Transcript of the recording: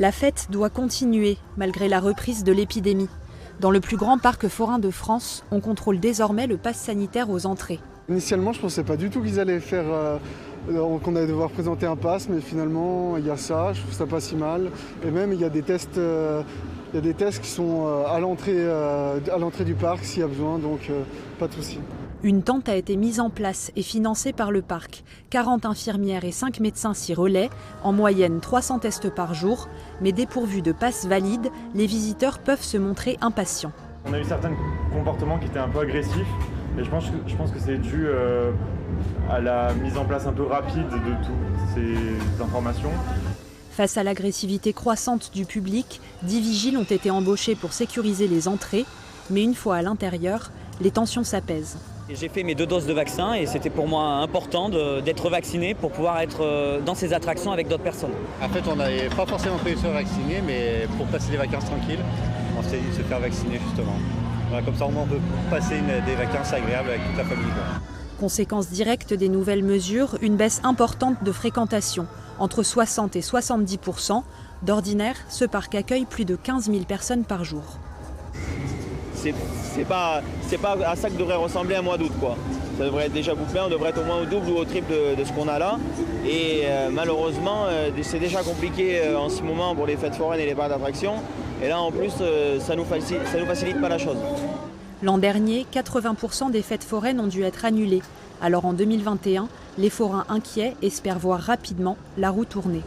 La fête doit continuer malgré la reprise de l'épidémie. Dans le plus grand parc forain de France, on contrôle désormais le pass sanitaire aux entrées. Initialement, je ne pensais pas du tout qu'ils allaient faire, qu'on allait devoir présenter un pass, mais finalement, il y a ça, je trouve ça pas si mal. Et même, il y a des tests, qui sont à l'entrée du parc s'il y a besoin, donc pas de souci. Une tente a été mise en place et financée par le parc. 40 infirmières et 5 médecins s'y relaient, en moyenne 300 tests par jour. Mais dépourvus de passe valide, les visiteurs peuvent se montrer impatients. On a eu certains comportements qui étaient un peu agressifs. Et je pense que c'est dû à la mise en place un peu rapide de toutes ces informations. Face à l'agressivité croissante du public, 10 vigiles ont été embauchés pour sécuriser les entrées. Mais une fois à l'intérieur, les tensions s'apaisent. J'ai fait mes 2 doses de vaccin et c'était pour moi important d'être vacciné pour pouvoir être dans ces attractions avec d'autres personnes. En fait, on n'avait pas forcément prévu de se faire vacciner, mais pour passer les vacances tranquilles, on s'est dit de se faire vacciner justement. Voilà, comme ça, on peut passer des vacances agréables avec toute la famille. Conséquence directe des nouvelles mesures, une baisse importante de fréquentation, entre 60 et 70%. D'ordinaire, ce parc accueille plus de 15 000 personnes par jour. C'est pas à ça que devrait ressembler un mois d'août, quoi. Ça devrait être déjà bouclé, on devrait être au moins au double ou au triple de ce qu'on a là. Et malheureusement, c'est déjà compliqué en ce moment pour les fêtes foraines et les parcs d'attractions. Et là, en plus, ça nous facilite pas la chose. L'an dernier, 80% des fêtes foraines ont dû être annulées. Alors en 2021, les forains inquiets espèrent voir rapidement la roue tourner.